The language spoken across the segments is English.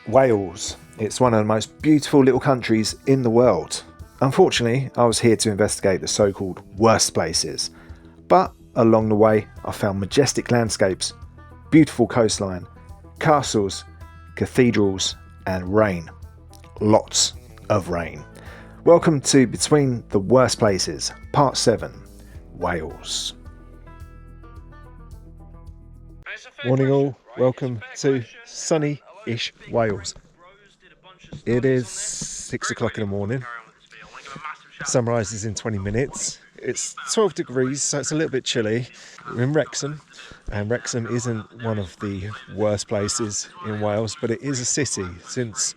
Wales. It's one of the most beautiful little countries in the world. Unfortunately, I was here to investigate the so-called worst places. But along the way, I found majestic landscapes, beautiful coastline, castles, cathedrals, and rain. Lots of rain. Welcome to Between the Worst Places, Part 7, Wales. Morning all, welcome to sunny-ish Wales. It is 6 o'clock in the morning. Sun rises in 20 minutes. It's 12 degrees, so it's a little bit chilly. We're in Wrexham, and Wrexham isn't one of the worst places in Wales, but it is a city since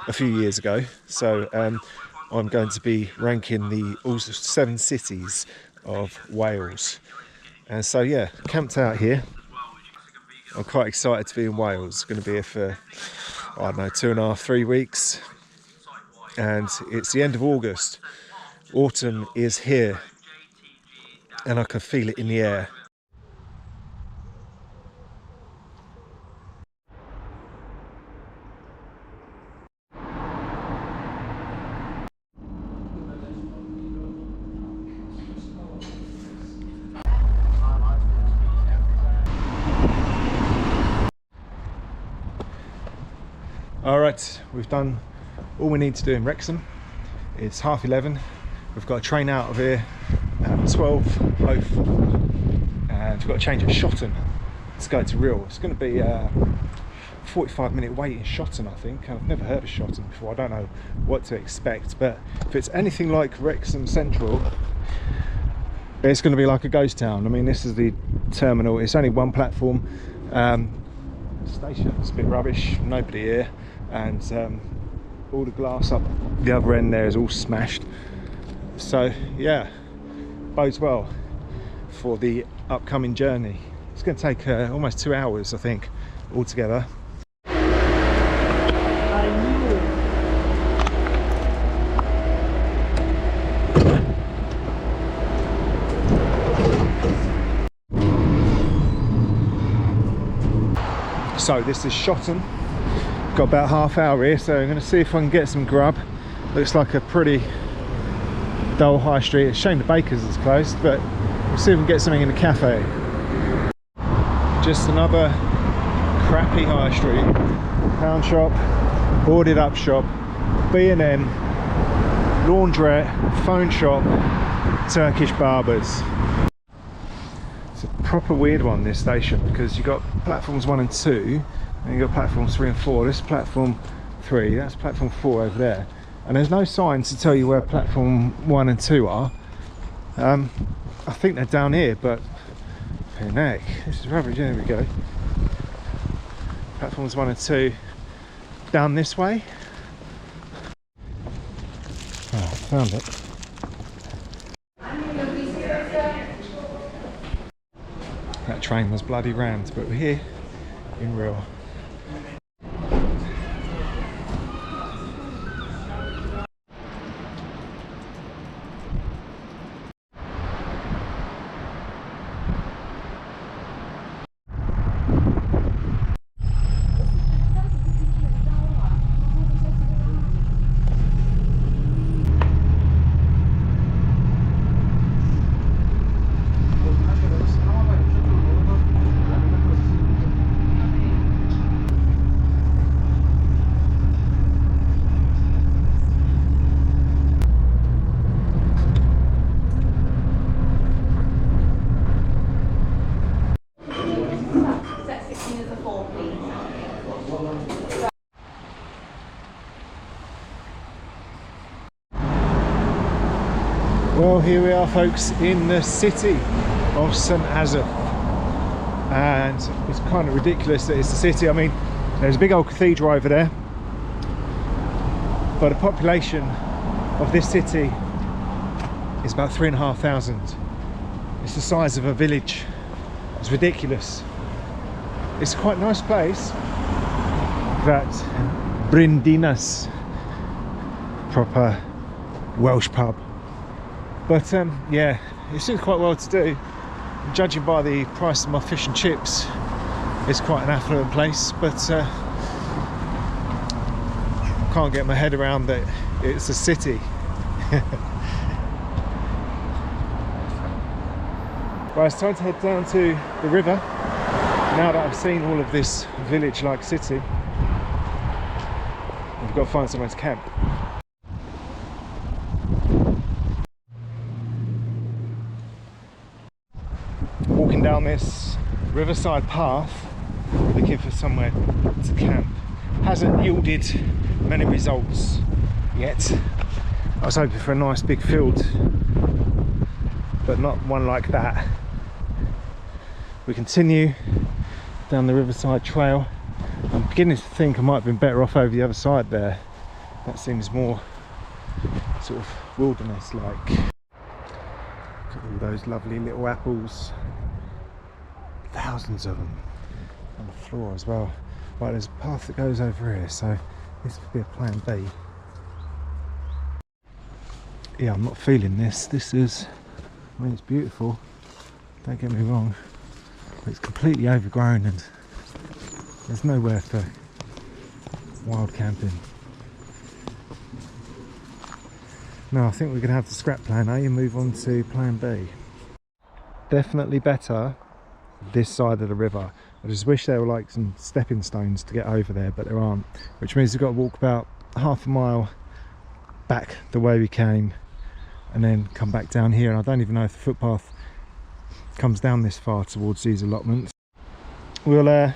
a few years ago. So I'm going to be ranking the all 7 cities of Wales. And so yeah, camped out here. I'm quite excited to be in Wales. Going to be here for, I don't know, 2.5, 3 weeks. And it's the end of August. Autumn is here. And I can feel it in the air. Alright, we've done all we need to do in Wrexham. It's 11:30. We've got a train out of here at 12:04, and we've got a change at Shotton to go to Rhyl. It's going to be a 45-minute wait in Shotton, I think. I've never heard of Shotton before. I don't know what to expect, but if it's anything like Wrexham Central, it's going to be like a ghost town. I mean, this is the terminal. It's only one platform. Station's a bit rubbish, nobody here, and all the glass up the other end there is all smashed. So yeah, bodes well for the upcoming journey. It's going to take almost 2 hours, I think, altogether. So this is Shotton. Got about half hour here, so I'm going to see if I can get some grub. Looks like a pretty dull high street. It's a shame the baker's is closed, but we'll see if we can get something in the cafe. Just another crappy high street. Pound shop, boarded up shop, B&M, laundrette, phone shop, Turkish barbers. It's a proper weird one, this station, because you've got platforms 1 and 2, and you've got platforms 3 and 4. This is platform 3, that's platform 4 over there. And there's no signs to tell you where platform 1 and 2 are. I think they're down here, but heck, this is rubbish. There we go. Platforms 1 and 2 down this way. Oh, found it. That train was bloody rammed, but we're here in Rhyl. Well, here we are, folks, in the city of St Asaph, and it's kind of ridiculous that it's the city. I mean, there's a big old cathedral over there, but the population of this city is about 3,500. It's the size of a village. It's ridiculous. It's a quite nice place, that Bryndinas, proper Welsh pub. But yeah, it seems quite well to do. Judging by the price of my fish and chips, it's quite an affluent place. But can't get my head around that it's a city. Right, it's time to head down to the river. Now that I've seen all of this village-like city, I've got to find somewhere to camp. Walking down this riverside path, looking for somewhere to camp. Hasn't yielded many results yet. I was hoping for a nice big field, but not one like that. We continue down the riverside trail. I'm beginning to think I might have been better off over the other side there. That seems more sort of wilderness like. Look at all those lovely little apples. Thousands of them on the floor as well. Right, there's a path that goes over here, so this could be a plan B. Yeah, I'm not feeling this. This is, I mean, it's beautiful, don't get me wrong, but it's completely overgrown and there's nowhere for wild camping. No, I think we're going to have to scrap plan A and move on to plan B. Definitely better this side of the river. I just wish there were like some stepping stones to get over there, but there aren't, which means we've got to walk about half a mile back the way we came and then come back down here. And I don't even know if the footpath comes down this far towards these allotments. We'll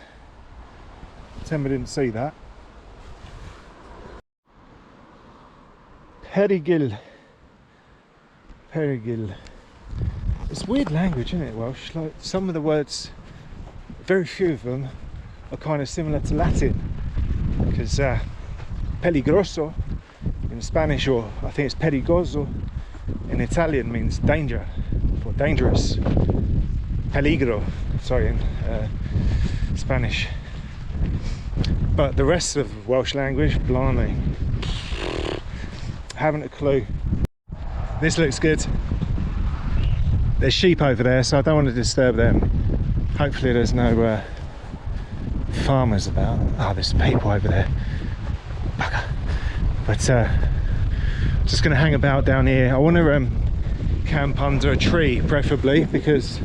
pretend we didn't see that. Perigil. Perigil. It's weird language, isn't it, Welsh? Like some of the words, very few of them are kind of similar to Latin, because peligroso in Spanish, or I think it's perigoso in Italian, means danger or dangerous. Peligro, sorry, in Spanish. But the rest of Welsh language, blimey, haven't a clue. This looks good. There's sheep over there, so I don't want to disturb them. Hopefully there's no farmers about. Oh, there's people over there. Bugger. But just going to hang about down here. I want to camp under a tree, preferably, because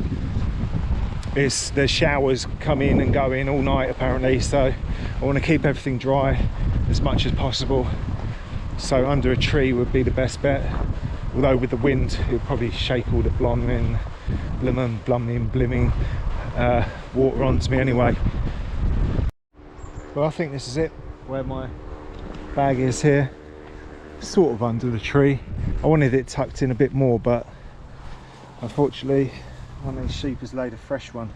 there's showers come in and go in all night apparently, so I want to keep everything dry as much as possible. So under a tree would be the best bet. Although with the wind, it would probably shake all the blooming water onto me anyway. Well, I think this is it, where my bag is here, sort of under the tree. I wanted it tucked in a bit more, but unfortunately one of these sheep has laid a fresh one,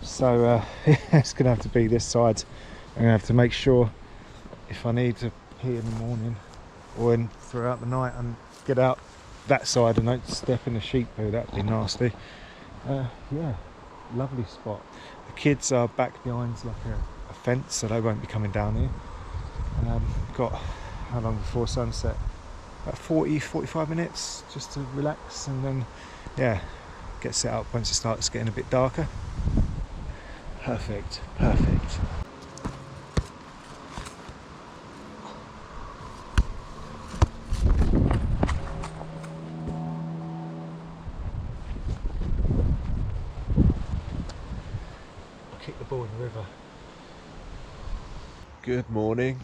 so it's gonna have to be this side. I'm gonna have to make sure, if I need to pee in the morning or throughout the night, and get out that side and don't step in the sheep poo. That'd be nasty. Yeah, lovely spot. The kids are back behind like a fence, so they won't be coming down here. Got how long before sunset? About 40-45 minutes just to relax, and then yeah, get set up once it starts getting a bit darker. Perfect. Kick the ball in the river. Good morning.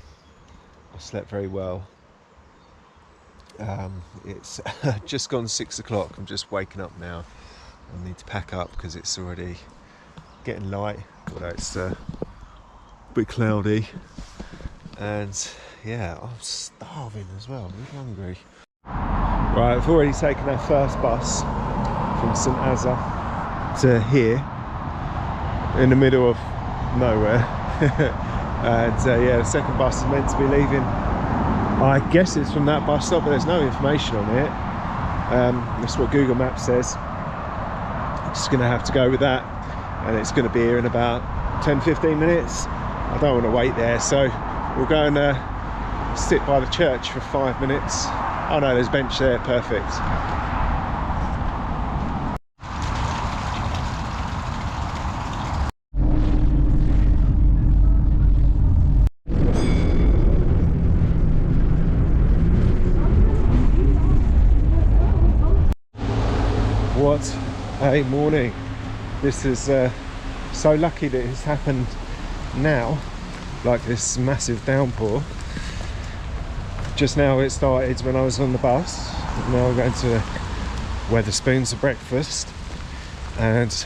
I slept very well. It's just gone 6 o'clock. I'm just waking up now. I need to pack up because it's already getting light, although it's a bit cloudy. And yeah, I'm starving as well. I'm really hungry. Right, I've already taken our first bus from St Asaph to here, in the middle of nowhere. And yeah, the second bus is meant to be leaving. I guess it's from that bus stop, but there's no information on it. That's what Google Maps says. I'm just going to have to go with that, and it's going to be here in about 10-15 minutes. I don't want to wait there, so we'll go and sit by the church for 5 minutes. Oh no, there's a bench there, perfect. What a morning. This is so lucky that it's happened now, like this massive downpour. Just now it started when I was on the bus. Now I'm going to Wetherspoons for breakfast, and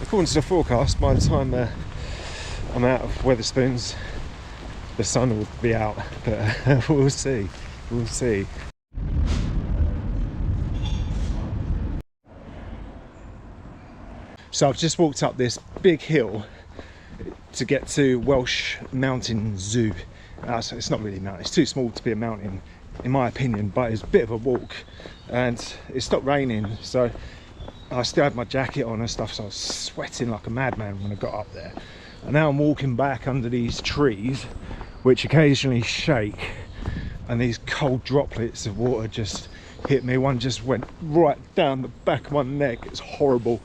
according to the forecast, by the time I'm out of Wetherspoons, the sun will be out, but we'll see. So I've just walked up this big hill to get to Welsh Mountain Zoo. So it's not really a mountain, it's too small to be a mountain in my opinion, but it's a bit of a walk, and it stopped raining, so I still had my jacket on and stuff, so I was sweating like a madman when I got up there. And now I'm walking back under these trees which occasionally shake, and these cold droplets of water just hit me. One just went right down the back of my neck. It's horrible.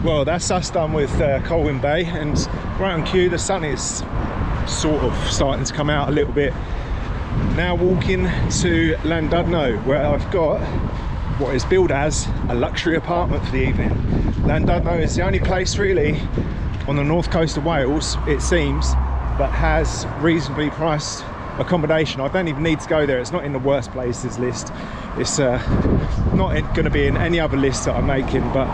Well, that's us done with Colwyn Bay, and right on cue the sun is sort of starting to come out a little bit. Now walking to Llandudno, where I've got what is billed as a luxury apartment for the evening. Llandudno is the only place really on the north coast of Wales, it seems, that has reasonably priced accommodation. I don't even need to go there, it's not in the worst places list. It's not going to be in any other list that I'm making, but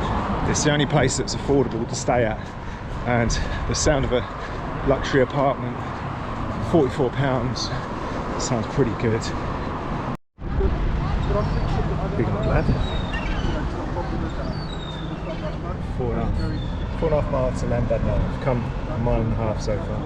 it's the only place that's affordable to stay at. And the sound of a luxury apartment, £44, sounds pretty good. Big old lad. 4.5 miles to Llandudno. I've come a mile and a half so far.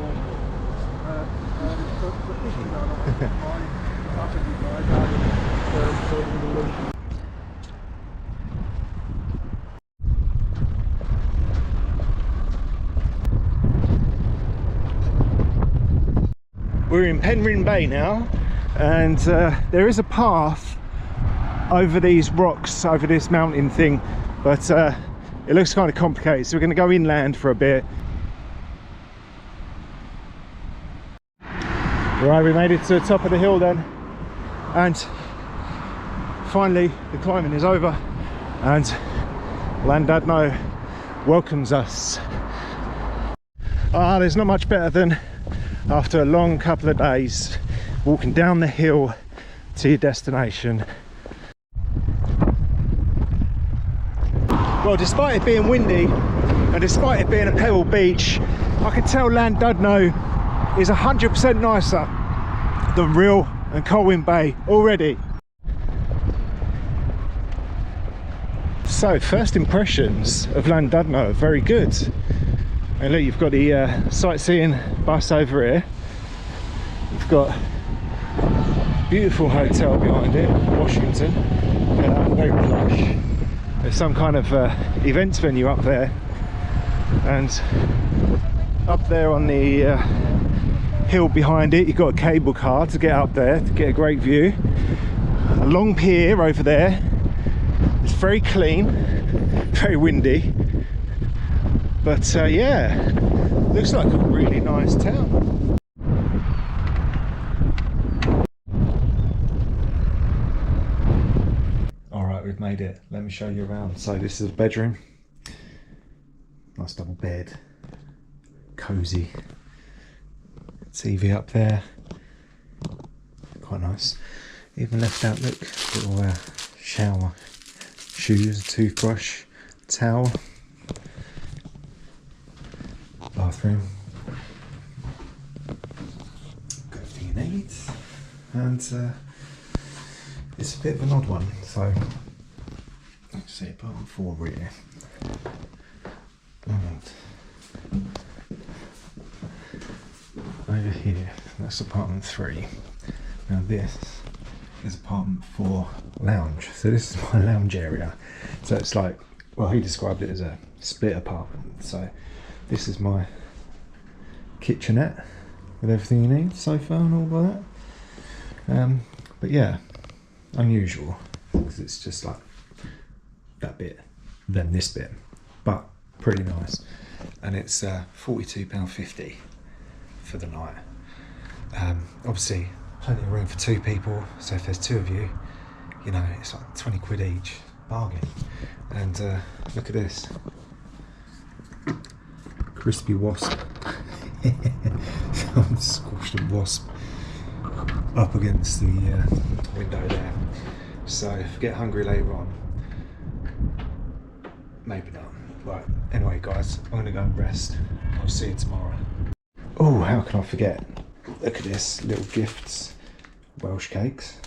We're in Penrhiwceiber Bay now, and there is a path over these rocks, over this mountain thing, but it looks kind of complicated, so we're going to go inland for a bit. Right, we made it to the top of the hill then, and finally the climbing is over and Llandudno welcomes us. There's not much better than after a long couple of days walking down the hill to your destination. Well, despite it being windy and despite it being a pebble beach, I can tell Llandudno is 100% nicer than Rhyl and Colwyn Bay already. So first impressions of Llandudno are very good. And look, you've got the sightseeing bus over here. You've got a beautiful hotel behind it, Washington. Very plush. There's some kind of events venue up there, and up there on the hill behind it you've got a cable car to get up there to get a great view. A long pier over there. It's very clean, very windy, but yeah, looks like a really nice town. Alright, we've made it. Let me show you around. So this is a bedroom. Nice double bed. Cozy. TV up there. Quite nice. Even left out, look, little shower. Shoes, toothbrush, towel. Bathroom. Got everything you need. And it's a bit of an odd one, so let's see, apartment 4 really. And over here, that's apartment 3. Now this is apartment 4 lounge. So this is my lounge area. So it's like, well, he described it as a split apartment. So this is my kitchenette with everything you need, sofa and all of that. But yeah, unusual because it's just like that bit, then this bit, but pretty nice. And it's £42.50 for the night. Obviously plenty of room for 2 people, so if there's 2 of you, you know, it's like 20 quid each, bargain. And look at this. Crispy wasp. Some squashed wasp up against the window there. So if I get hungry later on, maybe not. Right, anyway guys, I'm gonna go and rest. I'll see you tomorrow. Oh, how can I forget? Look at this, little gifts. Welsh cakes.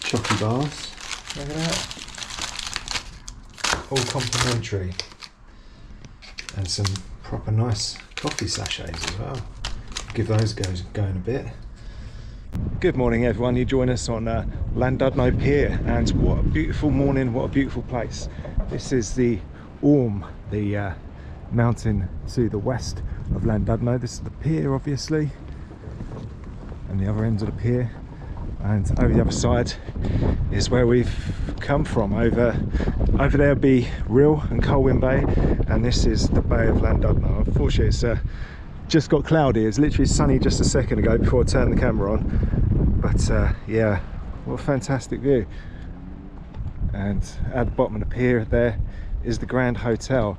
Chocolate bars. Look at that. All complimentary. And some proper nice coffee sachets as well. Give those going a bit. Good morning everyone, you join us on Llandudno Pier, and what a beautiful morning, what a beautiful place. This is the Orme, the mountain to the west of Llandudno. This is the pier obviously, and the other end of the pier, and over the other side is where we've come from. Over there will be Rhyl and Colwyn Bay, and this is the Bay of Llandudno. Unfortunately it's just got cloudy. It's literally sunny just a second ago before I turned the camera on, but yeah, what a fantastic view. And at the bottom of the pier there is the Grand Hotel.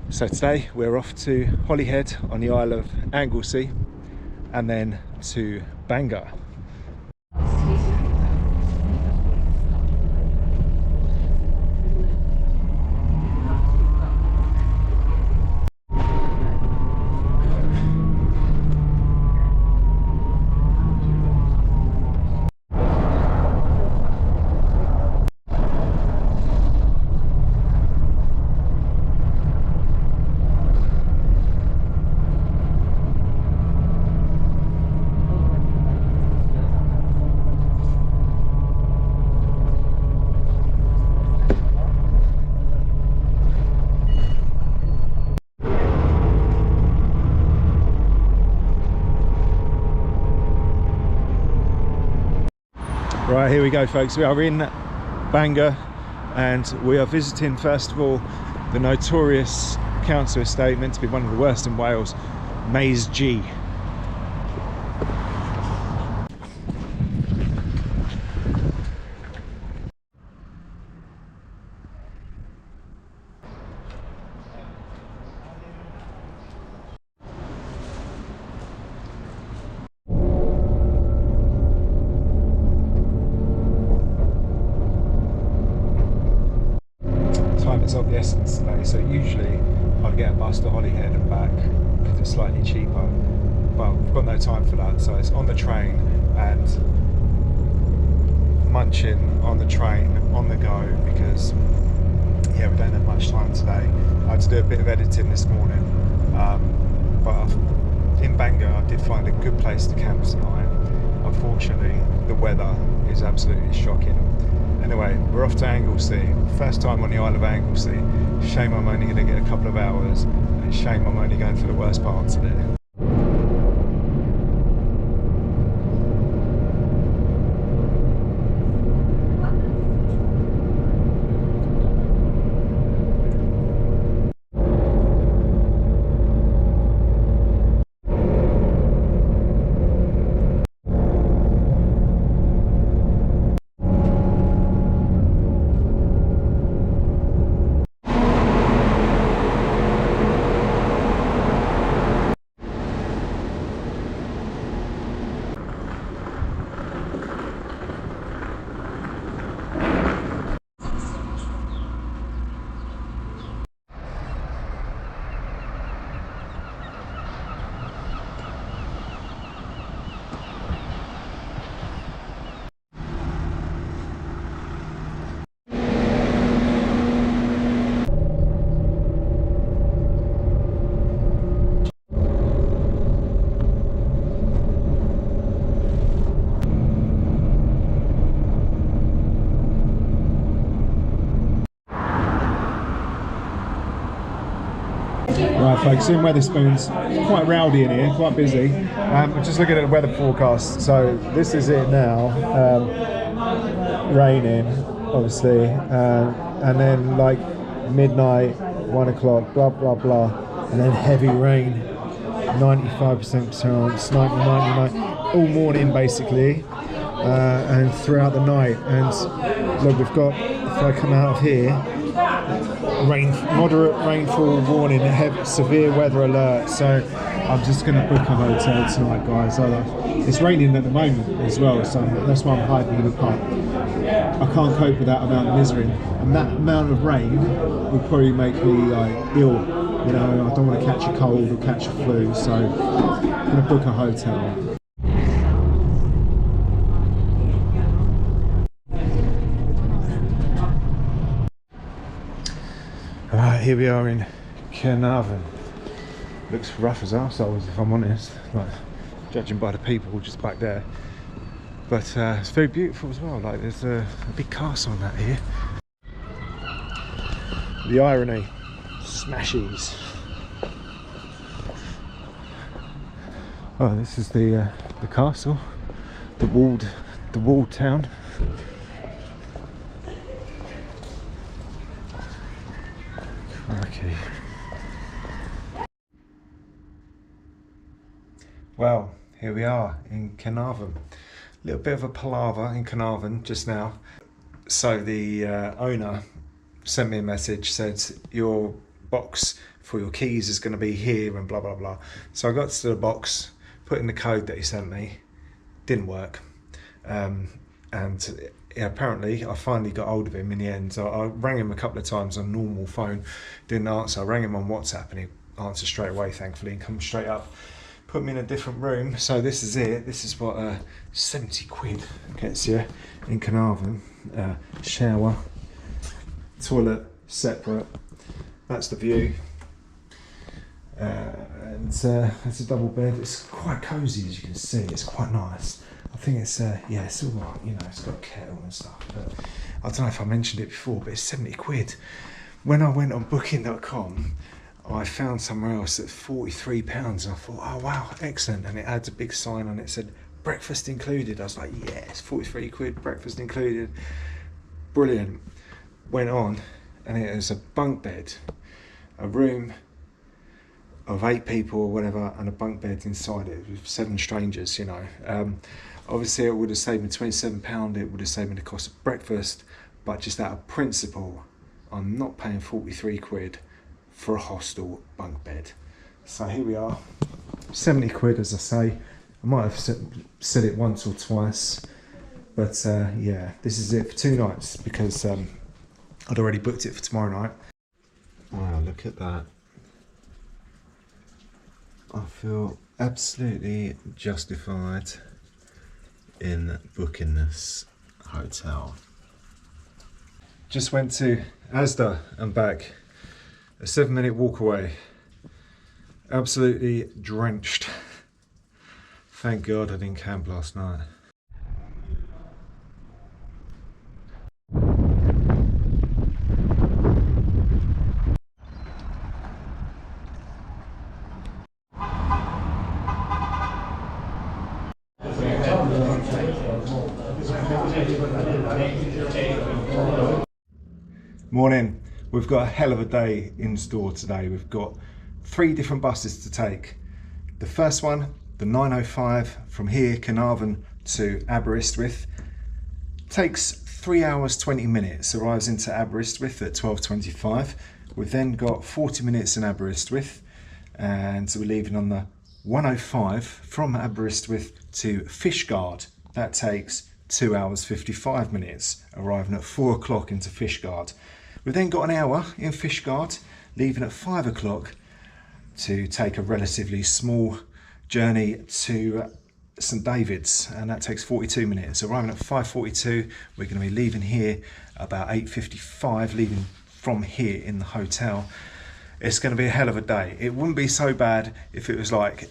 So today we're off to Holyhead on the Isle of Anglesey, and then to Bangor. Right, here we go folks, we are in Bangor and we are visiting first of all the notorious council estate, meant to be one of the worst in Wales, Maes G. It's of the essence today, so usually I'd get a bus to Holyhead and back because it's slightly cheaper, but we've got no time for that, so it's on the train and munching on the train on the go, because yeah, we don't have much time today. I had to do a bit of editing this morning, but in Bangor I did find a good place to camp tonight. Unfortunately the weather is absolutely shocking. Anyway, we're off to Anglesey. First time on the Isle of Anglesey. Shame I'm only going to get a couple of hours, and shame I'm only going through the worst parts of it. Right folks, in Wetherspoons, it's quite rowdy in here, quite busy. I'm just looking at the weather forecast, so this is it now, raining obviously, and then like midnight, 1 o'clock, blah blah blah, and then heavy rain, 95% chance, 99, all morning basically. and throughout the night. And look, we've got, if I come out of here, moderate rainfall warning, severe weather alert. So I'm just going to book a hotel tonight, guys. It's raining at the moment as well, so that's why I'm hiding in the pub. I can't cope with that amount of misery, and that amount of rain will probably make me like ill. You know, I don't want to catch a cold or catch a flu, so I'm going to book a hotel. Alright, here we are in Caernarfon. Looks rough as arseholes, if I'm honest, like judging by the people just back there. But it's very beautiful as well. Like there's a big castle on that here. The irony, smashies. Oh, this is the castle, the walled town. Okay. Well, here we are in Caernarfon. A little bit of a palaver in Caernarfon just now. So the owner sent me a message, said your box for your keys is going to be here and blah blah blah. So I got to the box, put in the code that he sent me, didn't work, and yeah, apparently I finally got hold of him in the end. So I rang him a couple of times on normal phone, didn't answer. I rang him on WhatsApp and he answered straight away, thankfully, and come straight up, put me in a different room. So this is it. This is what 70 quid gets you in Caernarfon. Shower, toilet separate, that's the view, and it's a double bed. It's quite cosy, as you can see. It's quite nice. I think it's yeah, it's all right, you know, it's got a kettle and stuff, but I don't know if I mentioned it before, but it's 70 quid. When I went on booking.com, I found somewhere else at £43, and I thought, oh wow, excellent, and it had a big sign on it, said breakfast included. I was like, yes, 43 quid, breakfast included, brilliant. Went on, and it was a bunk bed, a room of 8 people or whatever, and a bunk bed inside it with 7 strangers, you know. Obviously it would have saved me £27, it would have saved me the cost of breakfast, but just out of principle, I'm not paying 43 quid for a hostel bunk bed. So here we are, 70 quid, as I say. I might have said it once or twice, but yeah, this is it for 2 nights, because I'd already booked it for tomorrow night. Wow, look at that. I feel absolutely justified in booking this hotel. Just went to Asda and back, a 7-minute walk away. Absolutely drenched. Thank God I didn't camp last night. Morning. We've got a hell of a day in store today. We've got 3 different buses to take. The first one, the 905 from here, Caernarfon to Aberystwyth, takes 3 hours 20 minutes, arrives into Aberystwyth at 12:25. We've then got 40 minutes in Aberystwyth, and we're leaving on the 105 from Aberystwyth to Fishguard. That takes 2 hours 55 minutes, arriving at 4 o'clock into Fishguard. We've then got an hour in Fishguard, leaving at 5 o'clock to take a relatively small journey to St David's, and that takes 42 minutes. Arriving at 5:42, we're going to be leaving here about 8:55, leaving from here in the hotel. It's going to be a hell of a day. It wouldn't be so bad if it was like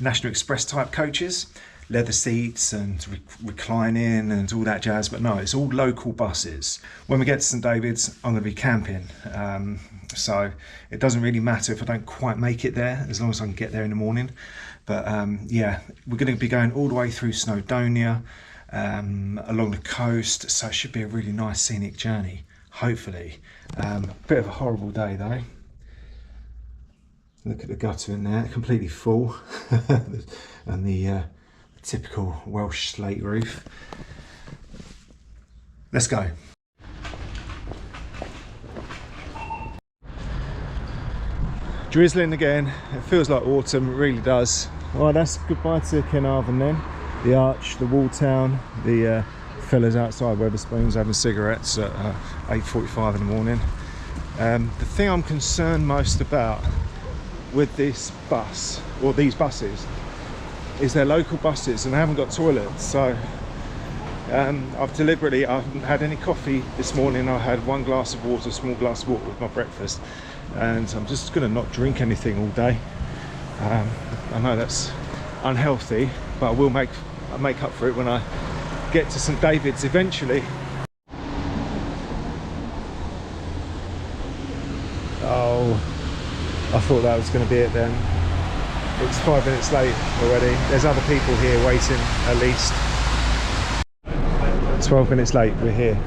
National Express type coaches, leather seats and reclining and all that jazz, but no, it's all local buses. When we get to St David's, I'm going to be camping, so it doesn't really matter if I don't quite make it there, as long as I can get there in the morning. But yeah, we're going to be going all the way through Snowdonia, along the coast, so it should be a really nice scenic journey, hopefully. Bit of a horrible day though. Look at the gutter in there, completely full, and the typical Welsh slate roof. Let's go. Drizzling again. It feels like autumn, it really does. Well, that's goodbye to Caernarfon then. The arch, the wall town, the fellas outside Wetherspoons having cigarettes at 8:45 in the morning. The thing I'm concerned most about with this bus, or these buses, is they're local buses and they haven't got toilets. So I haven't had any coffee this morning. I had one glass of water, a small glass of water with my breakfast, and I'm just going to not drink anything all day. I know that's unhealthy, but I will make up for it when I get to St David's eventually. Oh, I thought that was going to be it then. It's 5 minutes late already. There's other people here waiting at least. 12 minutes late, we're here.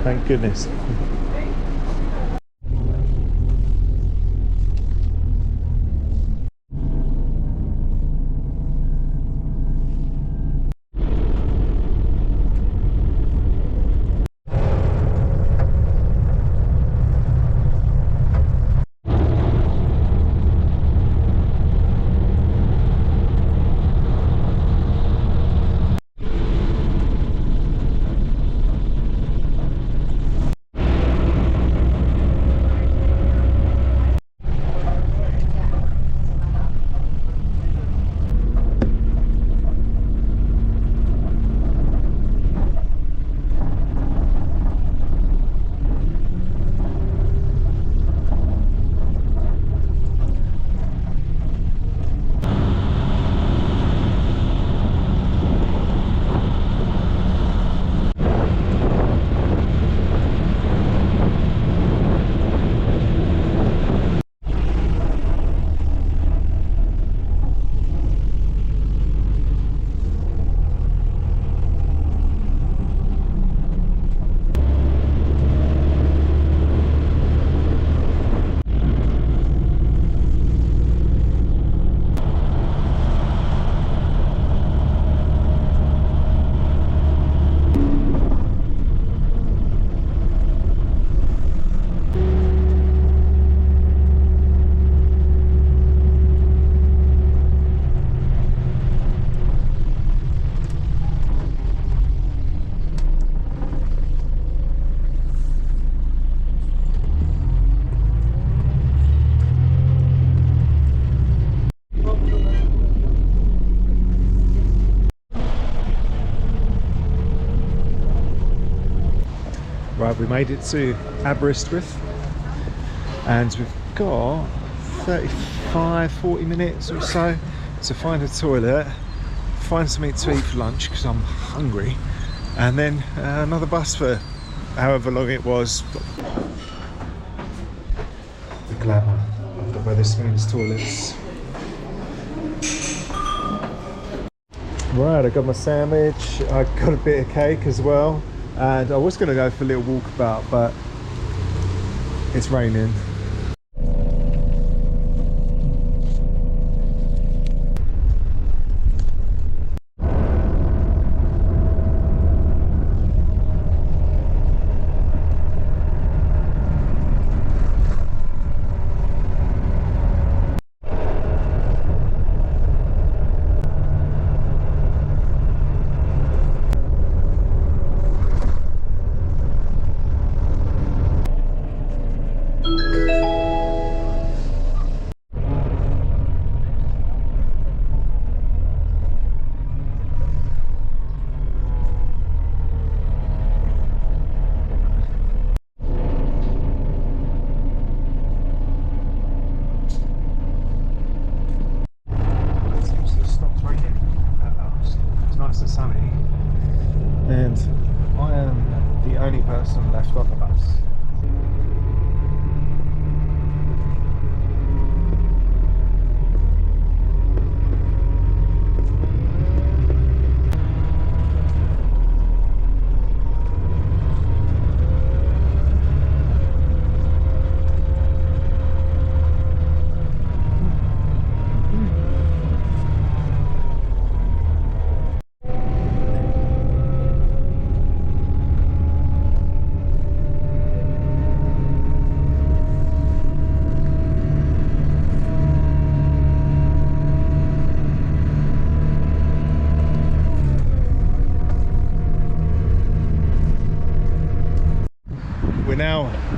Thank goodness. Right, we made it to Aberystwyth and we've got 35-40 minutes or so to find a toilet, find something to eat for lunch because I'm hungry, and then another bus for however long it was. The glamour of the Wetherspoons toilets. Right, I got my sandwich, I got a bit of cake as well, and I was going to go for a little walkabout, but it's raining. And I am the only person left on the bus.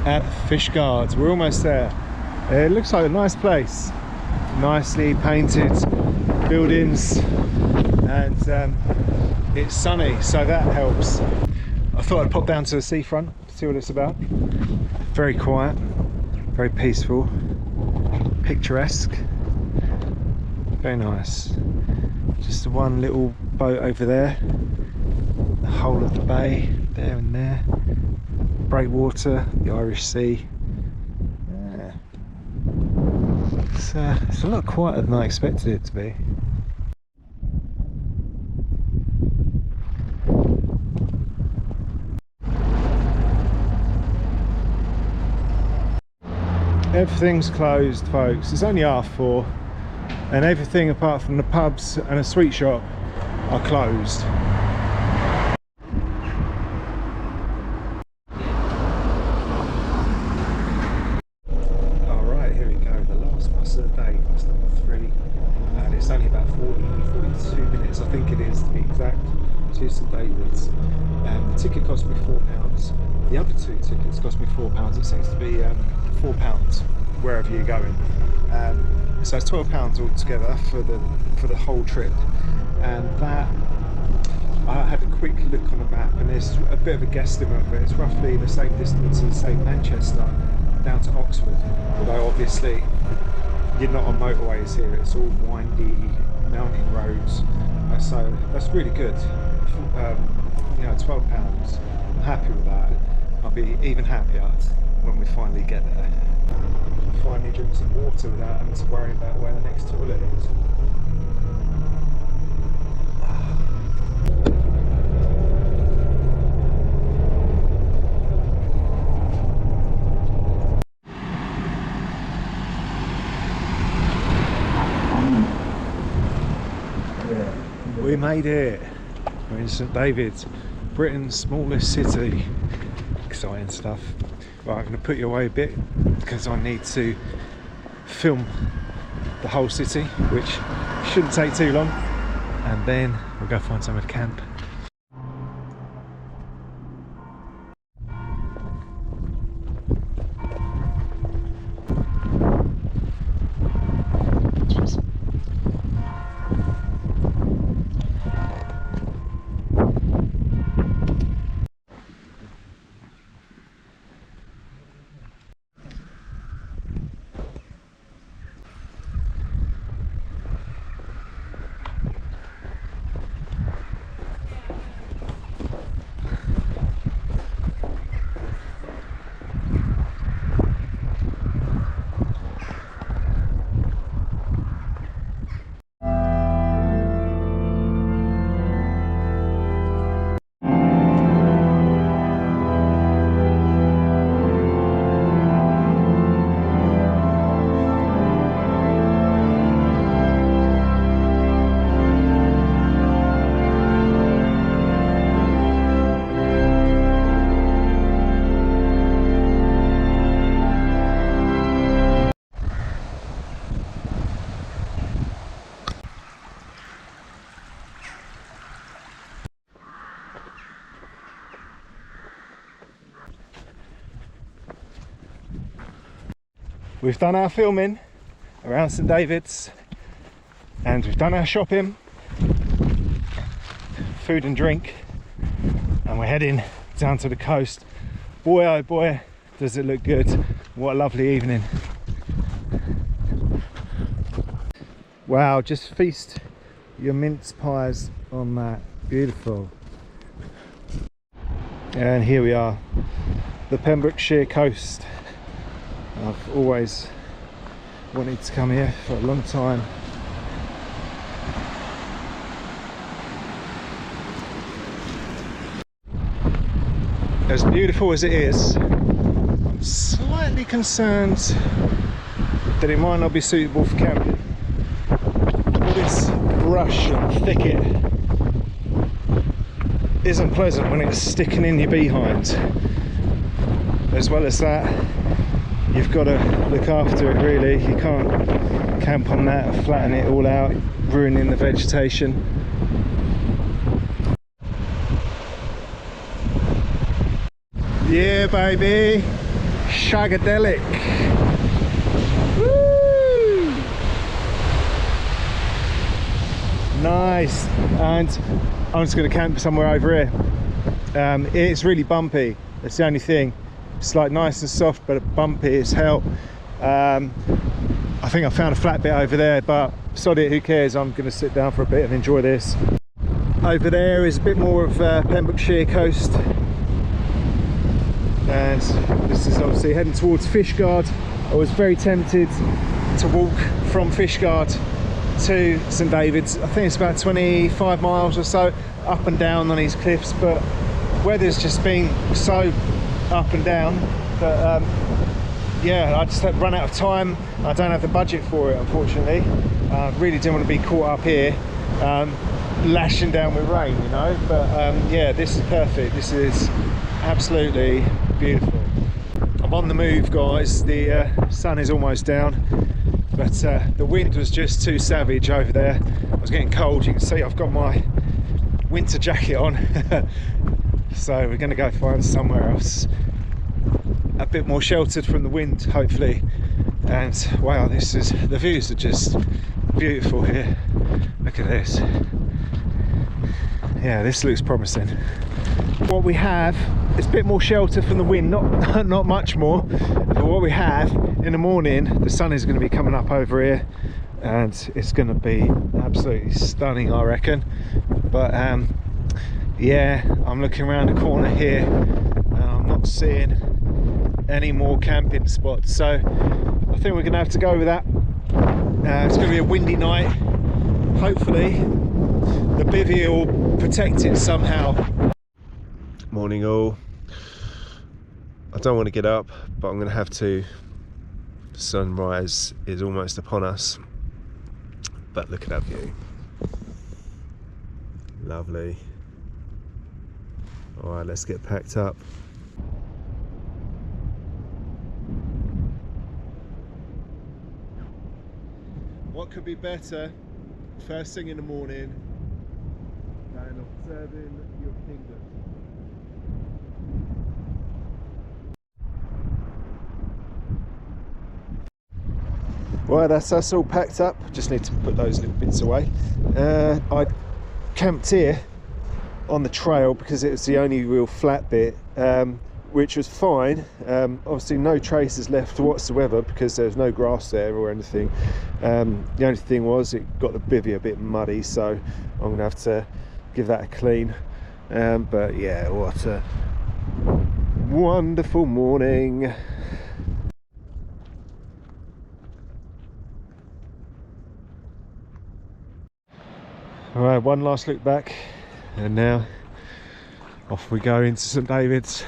at Fishguard. We're almost there. It looks like a nice place, nicely painted buildings, and it's sunny, so that helps. I thought I'd pop down to the seafront, see what it's about. Very quiet, very peaceful, picturesque, very nice. Just the one little boat over there, the whole of the bay there and there, breakwater, the Irish Sea. Yeah. It's a lot quieter than I expected it to be. Everything's closed, folks. It's only 4:30, and everything apart from the pubs and a sweet shop are closed. Alright, here we go, the last bus of the day, bus number 3, and it's only about 42 minutes, I think it is to be exact, to St David's. The ticket cost me £4. The other 2 tickets cost me £4. It seems to be £4 wherever you're going. So it's £12 altogether for the whole trip. And that, I had a quick look on the map, and there's a bit of a guesstimate, but it's roughly the same distance as, say, Manchester down to Oxford. Although obviously you're not on motorways here; it's all windy mountain roads. So that's really good. You know, £12. I'm happy with that. I'll be even happier when we finally get there. Finally drink some water without having to worry about where the next toilet is. We made it. We're in St David's, Britain's smallest city. Exciting stuff. Right, I'm going to put you away a bit because I need to film the whole city, which shouldn't take too long, and then we'll go find somewhere to camp. We've done our filming around St David's, and we've done our shopping, food and drink, and we're heading down to the coast. Boy oh boy, does it look good. What a lovely evening. Wow, just feast your mince pies on that. Beautiful. And here we are, the Pembrokeshire coast. I've always wanted to come here for a long time. As beautiful as it is, I'm slightly concerned that it might not be suitable for camping. All this brush and thicket isn't pleasant when it's sticking in your behind. As well as that, you've got to look after it really. You can't camp on that, flatten it all out, ruining the vegetation. Yeah baby, shagadelic. Woo! Nice. And I'm just going to camp somewhere over here. It's really bumpy, that's the only thing. It's like nice and soft but bumpy as hell. I think I found a flat bit over there, but sod it, who cares. I'm going to sit down for a bit and enjoy this. Over there is a bit more of Penrhiwceiber coast, and this is obviously heading towards Fishguard. I was very tempted to walk from Fishguard to St David's. I think it's about 25 miles or so up and down on these cliffs, but weather's just been so up and down that yeah, I just run out of time. I don't have the budget for it, unfortunately. I really didn't want to be caught up here lashing down with rain, you know, but yeah, this is perfect. This is absolutely beautiful. I'm on the move, guys. The sun is almost down, but the wind was just too savage over there. I was getting cold. You can see I've got my winter jacket on. So we're going to go find somewhere else a bit more sheltered from the wind, hopefully. And wow, this is, the views are just beautiful here. Look at this. Yeah, this looks promising. What we have is a bit more shelter from the wind, not much more, but what we have in the morning, the sun is going to be coming up over here and it's going to be absolutely stunning, I reckon. But yeah, I'm looking around the corner here and I'm not seeing any more camping spots, so I think we're going to have to go with that. It's going to be a windy night. Hopefully the bivvy will protect it somehow. Morning all. I don't want to get up, but I'm going to have to. Sunrise is almost upon us, but look at that view. Lovely. All right, let's get packed up. What could be better first thing in the morning than observing your kingdom? Well, that's us all packed up. Just need to put those little bits away. I camped here on the trail because it was the only real flat bit, which was fine. Obviously no traces left whatsoever because there's no grass there or anything. The only thing was it got the bivvy a bit muddy, so I'm gonna have to give that a clean. But yeah, what a wonderful morning. All right, one last look back and now off we go into St David's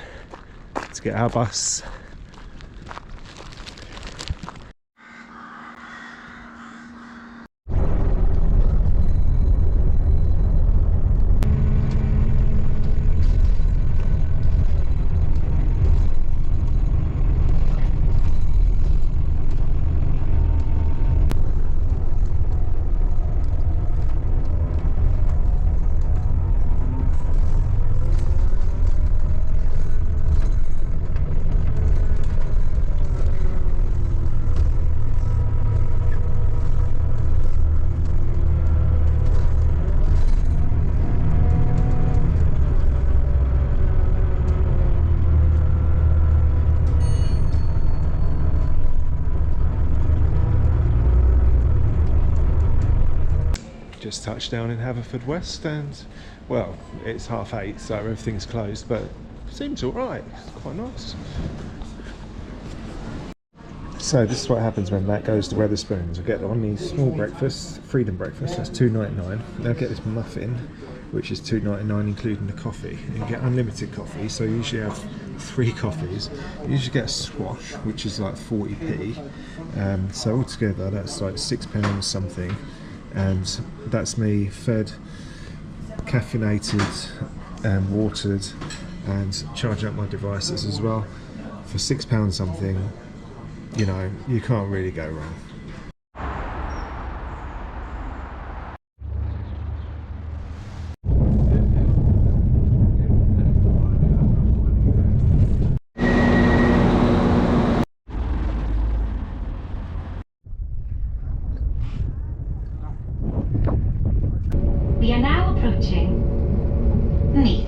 to get our bus. Just touched down in Haverfordwest and well, it's 8:30, so everything's closed, but seems all right. It's quite nice. So this is what happens when Matt goes to Wetherspoons. I get on these small breakfasts, freedom breakfast, that's £2.99. Then I get this muffin, which is £2.99 including the coffee. You get unlimited coffee, so you usually have 3 coffees. You usually get a squash, which is like 40p. So altogether that's like £6 something. And that's me fed, caffeinated and watered, and charging up my devices as well for £6 something. You know, you can't really go wrong. We are now approaching Neath.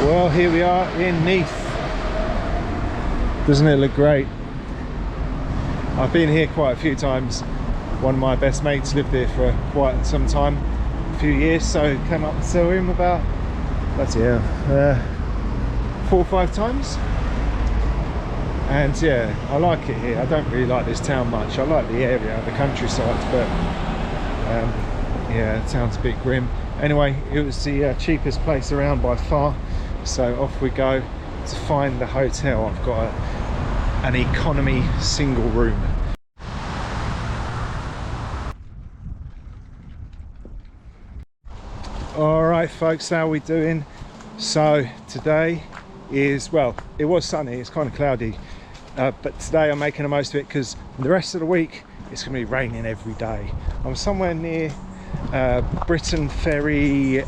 Well, here we are in Neath. Doesn't it look great? I've been here quite a few times. One of my best mates lived here for quite some time, a few years, so came up to see him about, that's 4 or 5 times. And yeah, I like it here. I don't really like this town much. I like the area, the countryside, but yeah, the town's a bit grim. Anyway, it was the cheapest place around by far, so off we go to find the hotel. I've got an economy single room. All right, folks, how are we doing? So today is, well, it was sunny, it's kind of cloudy, but today I'm making the most of it because the rest of the week it's going to be raining every day. I'm somewhere near Britain Ferry,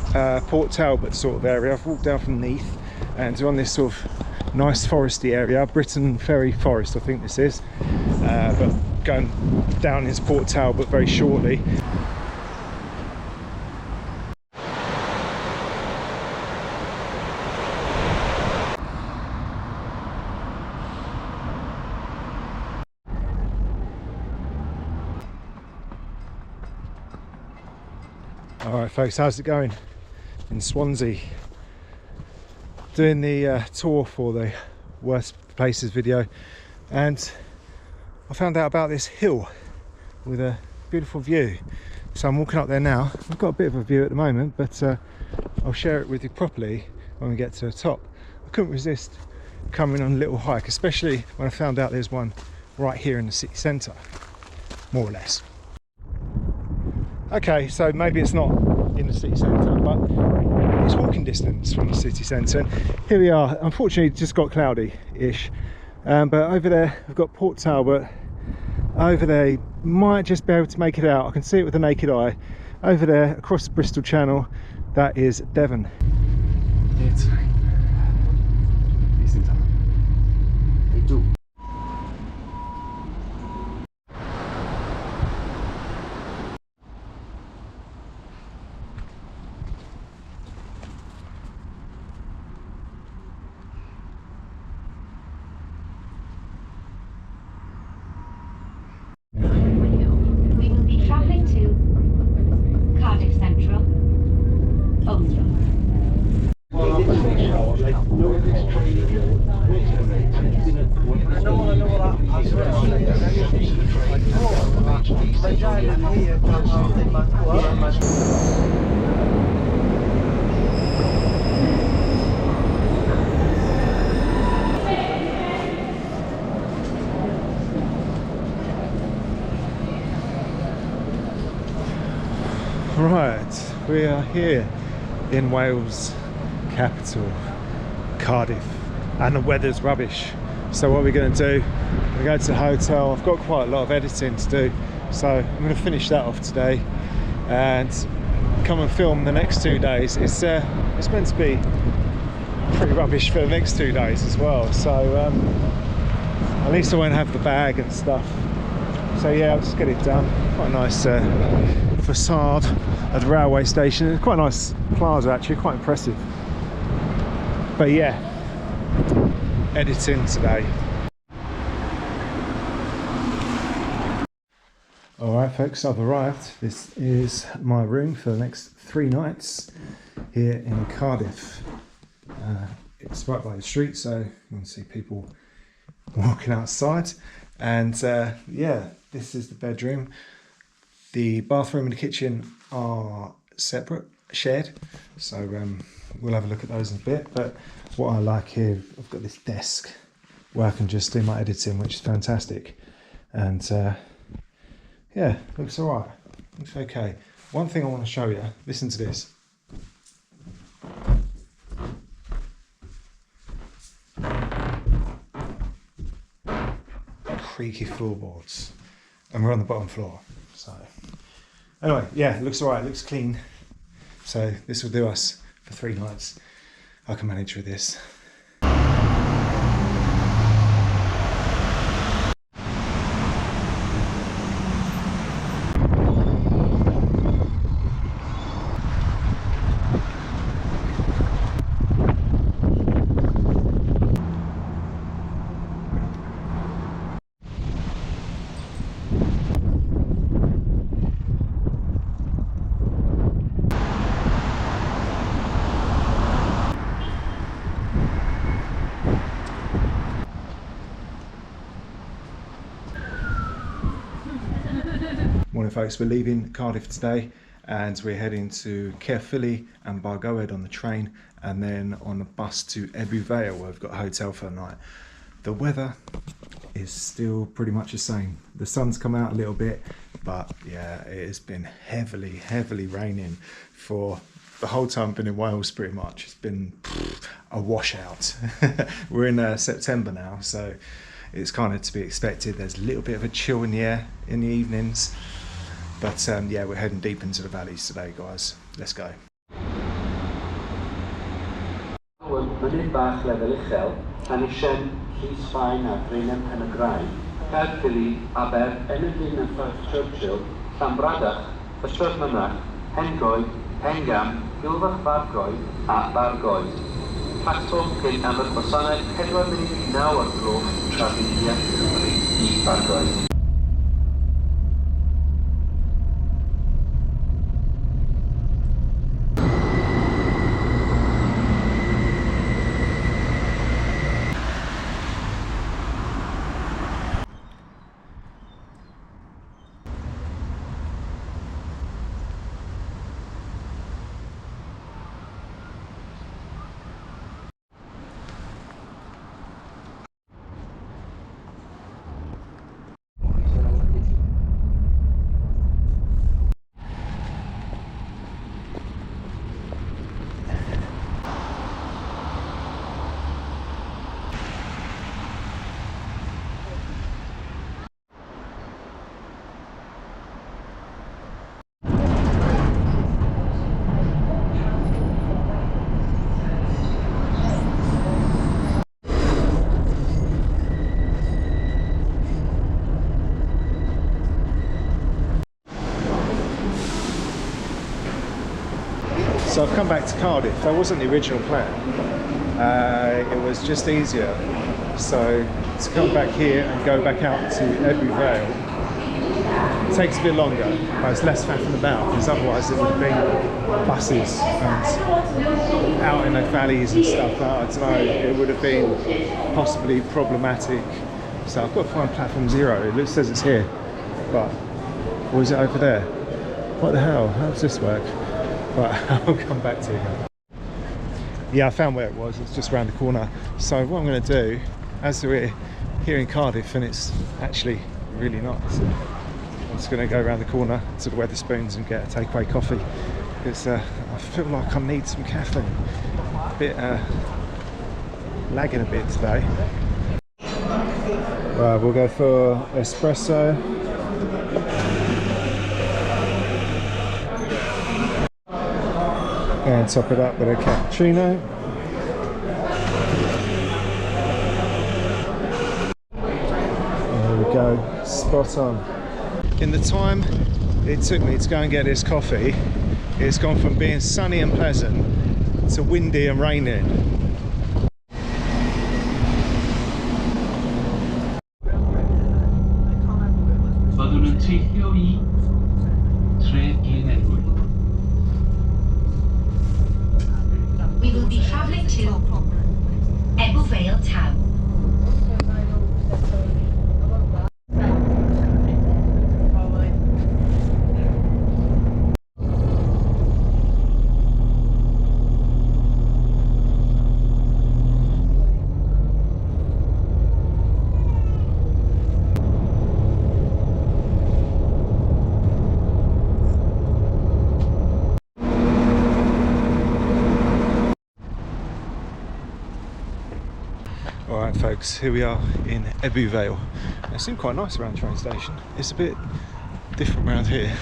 Port Talbot sort of area. I've walked down from Neath and on this sort of nice foresty area, Britain Ferry Forest I think this is, but going down into Port Talbot very shortly. Alright folks, how's it going in Swansea? Doing the tour for the worst places video, and I found out about this hill with a beautiful view. So I'm walking up there now. I've got a bit of a view at the moment, but I'll share it with you properly when we get to the top. I couldn't resist coming on a little hike, especially when I found out there's one right here in the city centre, more or less. Okay, so maybe it's not in the city centre, but it's walking distance from the city centre. And here we are. Unfortunately, it just got cloudy-ish, but over there we've got Port Talbot. Over there, you might just be able to make it out. I can see it with the naked eye. Over there, across the Bristol Channel, that is Devon. We will be travelling to Cardiff Central. Right, we are here in Wales capital, Cardiff, and the weather's rubbish. So what we're going to do, we're going to go to the hotel. I've got quite a lot of editing to do, so I'm going to finish that off today and come and film the next 2 days. It's meant to be pretty rubbish for the next 2 days as well, so at least I won't have the bag and stuff. So yeah, I'll just get it done. Quite a nice facade at the railway station. It's quite a nice plaza actually, quite impressive. But yeah, editing today. Alright folks, I've arrived. This is my room for the next 3 nights here in Cardiff. It's right by the street, so you can see people walking outside. And yeah, this is the bedroom. The bathroom and the kitchen are separate, shared, so we'll have a look at those in a bit. But what I like here, I've got this desk where I can just do my editing, which is fantastic. And yeah, looks all right, looks okay. One thing I want to show you, listen to this. Creaky floorboards, and we're on the bottom floor. So anyway, yeah, it looks all right, it looks clean. So this will do us for 3 nights. I can manage with this. Morning folks, we're leaving Cardiff today and we're heading to Caernarfon and Bangor on the train, and then on a bus to Ebbw Vale where we've got a hotel for the night. The weather is still pretty much the same. The sun's come out a little bit, but yeah, it has been heavily raining for the whole time I've been in Wales pretty much. It's been a washout. We're in September now, so it's kind of to be expected. There's a little bit of a chill in the air in the evenings, but yeah, we're heading deep into the valleys today, guys. Let's go. Mynydd bach lefel uchel, Llanysien, Llysfaen a Brenin Penrhiwceiber, Caernarfon, Aber, Enydyn a Merthyr Tydfil, Llanbradach, Fishguard Mynach, Hengoed, Pengam, Gylfach Bargoed a Bargoed. Platfform cyn am y gwasanaeth 4 munud 9 o'r gloch trafnidiaeth Cymru I Bargoed. So I've come back to Cardiff. That wasn't the original plan. It was just easier. So to come back here and go back out to Ebbw Vale, it takes a bit longer, but it's less faffing about, because otherwise it would have been buses and out in the valleys and stuff. I don't know, it would have been possibly problematic. So I've got to find platform 0. It says it's here, but or is it over there? What the hell? How does this work? But I'll come back to you. Yeah, I found where it was. It's just around the corner. So what I'm going to do, as we're here in Cardiff and it's actually really nice, I'm just going to go around the corner to the Wetherspoons and get a takeaway coffee, because I feel like I need some caffeine. A bit lagging a bit today. Right, we'll go for espresso. And top it up with a cappuccino. There we go, spot on. In the time it took me to go and get this coffee, it's gone from being sunny and pleasant to windy and raining. We will be travelling to Ebbw Vale Town. Alright folks, here we are in Ebbw Vale. It seemed quite nice around the train station. It's a bit different around here.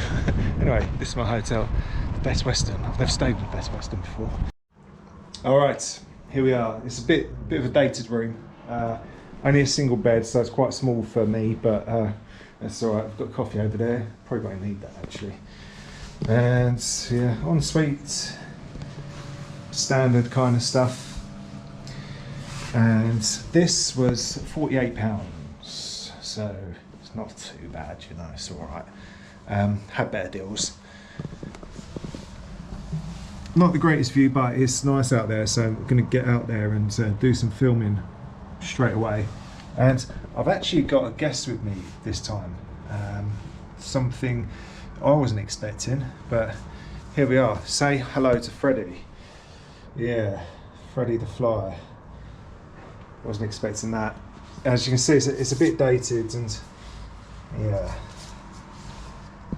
Anyway, this is my hotel, the Best Western. I've never stayed in the Best Western before. Alright, here we are. It's a bit of a dated room. Only a single bed, so it's quite small for me, but that's alright. I've got coffee over there. Probably won't need that actually. And yeah, ensuite, standard kind of stuff. And this was £48, so it's not too bad, you know, it's alright. Had better deals. Not the greatest view, but it's nice out there, so I'm going to get out there and do some filming straight away. And I've actually got a guest with me this time. Something I wasn't expecting, but here we are. Say hello to Freddie. Yeah, Freddie the Fly. Wasn't expecting that. As you can see, it's a bit dated and yeah,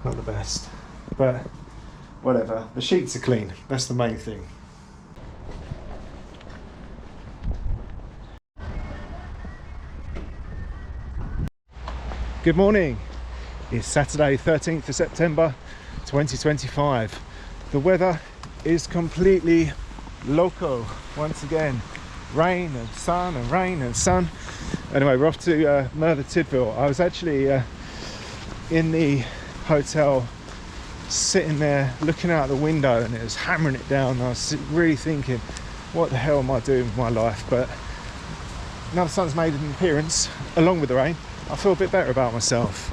not the best, but whatever. The sheets are clean, that's the main thing. Good morning. It's Saturday 13th of September 2025. The weather is completely loco once again. Rain and sun and rain and sun. Anyway, we're off to Merthyr Tydfil. I was actually in the hotel sitting there looking out the window and it was hammering it down. I was really thinking, what the hell am I doing with my life? But now the sun's made an appearance along with the rain, I feel a bit better about myself.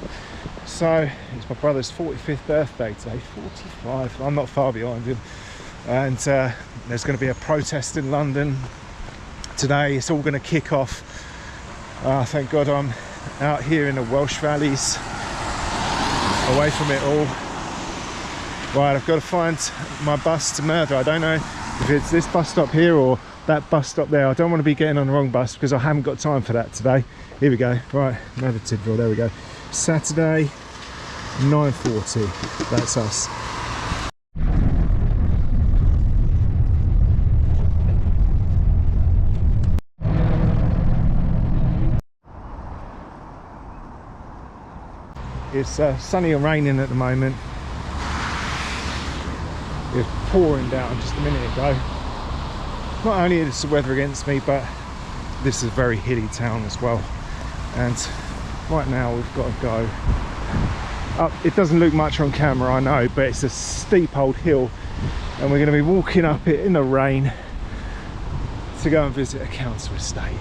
So it's my brother's 45th birthday today, 45. I'm not far behind him. And there's going to be a protest in London today. It's all going to kick off. Thank God I'm out here in the Welsh valleys, away from it all. Right, I've got to find my bus to Merthyr. I don't know if it's this bus stop here or that bus stop there. I don't want to be getting on the wrong bus because I haven't got time for that today. Here we go. Right, Merthyr Tydfil, there we go. Saturday, 9:40. That's us. It's sunny and raining at the moment. It was pouring down just a minute ago. Not only is the weather against me, but this is a very hilly town as well. And right now we've got to go up. It doesn't look much on camera, I know, but it's a steep old hill. And we're going to be walking up it in the rain to go and visit a council estate.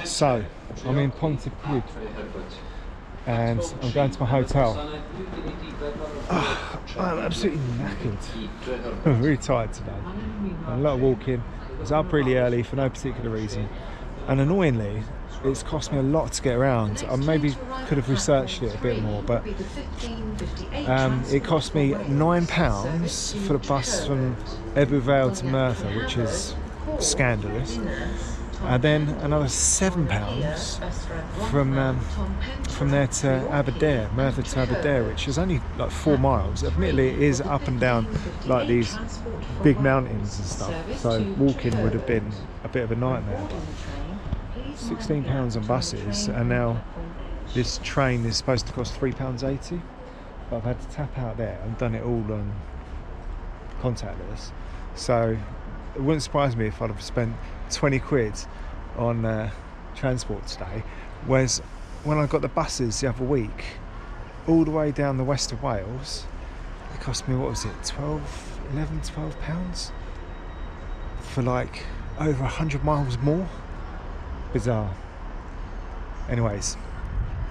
So, I'm in Pontypridd and I'm going to my hotel. I'm absolutely knackered. I'm really tired today. A lot of walking. I was up really early for no particular reason. And annoyingly, it's cost me a lot to get around. I maybe could have researched it a bit more, but it cost me £9 for the bus from Ebbw to Merthyr, which is scandalous. And then another £7 from there to Aberdare, Merthyr to Aberdare, which is only like 4 miles. Admittedly, it is up and down like these big mountains and stuff, so walking would have been a bit of a nightmare. £16 on buses, and now this train is supposed to cost £3.80, but I've had to tap out there. I've done it all on contactless, so it wouldn't surprise me if I'd have spent 20 quid on transport today. Whereas when I got the buses the other week all the way down the west of Wales, it cost me, what was it, 12 pounds for like over 100 miles more. Bizarre. Anyways,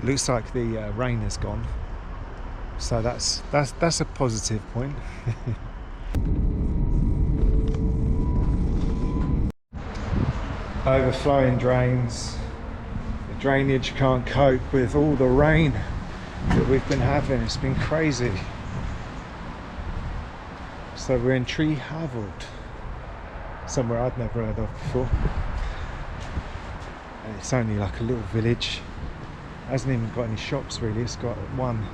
it looks like the rain has gone, so that's a positive point. Overflowing drains. The drainage can't cope with all the rain that we've been having. It's been crazy. So we're in Penrhiwceiber, somewhere I'd never heard of before. And it's only like a little village. It hasn't even got any shops really. It's got one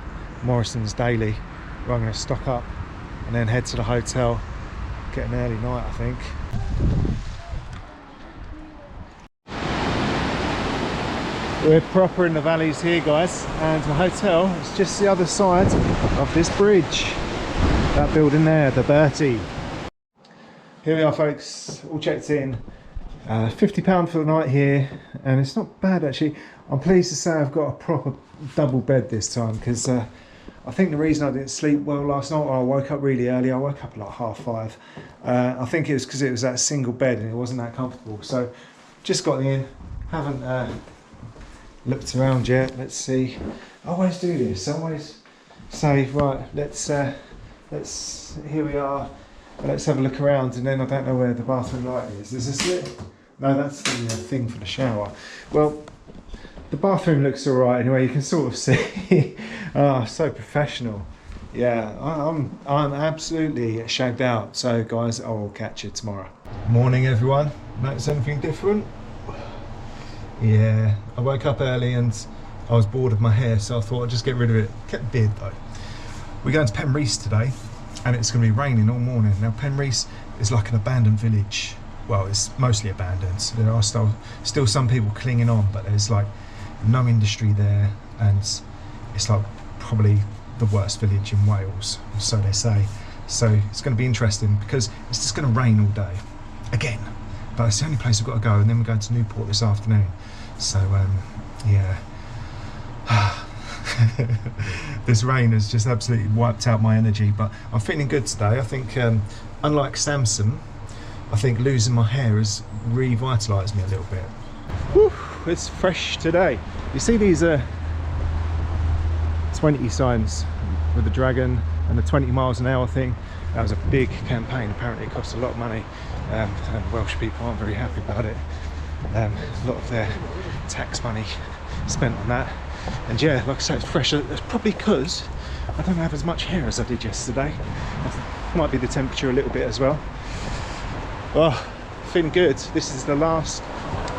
Morrison's Daily where I'm going to stock up and then head to the hotel, get an early night I think. We're proper in the valleys here, guys, and the hotel is just the other side of this bridge. That building there, the Bertie. Here we are, folks, all checked in. £50 for the night here, and it's not bad actually. I'm pleased to say I've got a proper double bed this time, because I think the reason I didn't sleep well last night, I woke up really early. I woke up at like 5:30. I think it was because it was that single bed and it wasn't that comfortable. So just got in, haven't looked around yet. Let's see. I always do this. I always say, right, let's here we are. Let's have a look around, and then I don't know where the bathroom light is. Is this it? No, that's the thing for the shower. Well, the bathroom looks all right anyway. You can sort of see. Oh, so professional. Yeah, I'm absolutely shagged out. So guys, I will catch you tomorrow. Morning everyone. Notice anything different? Yeah, I woke up early and I was bored of my hair, so I thought I'd just get rid of it. Kept the beard though. We're going to Penrhiwceiber today, and it's going to be raining all morning. Now Penrhiwceiber is like an abandoned village. Well, it's mostly abandoned. There are still some people clinging on, but there's like no industry there, and it's like probably the worst village in Wales, so they say. So it's going to be interesting because it's just going to rain all day again, but it's the only place we've got to go, and then we're going to Newport this afternoon. So yeah. This rain has just absolutely wiped out my energy, but I'm feeling good today. I think unlike Samson, I think losing my hair has revitalised me a little bit. Whew, it's fresh today. You see these 20 signs with the dragon and the 20 miles an hour thing? That was a big campaign. Apparently it cost a lot of money, and Welsh people aren't very happy about it. A lot of their tax money spent on that. And yeah, like I say, it's fresh. It's probably because I don't have as much hair as I did yesterday. Might be the temperature a little bit as well. Oh, feeling good. This is the last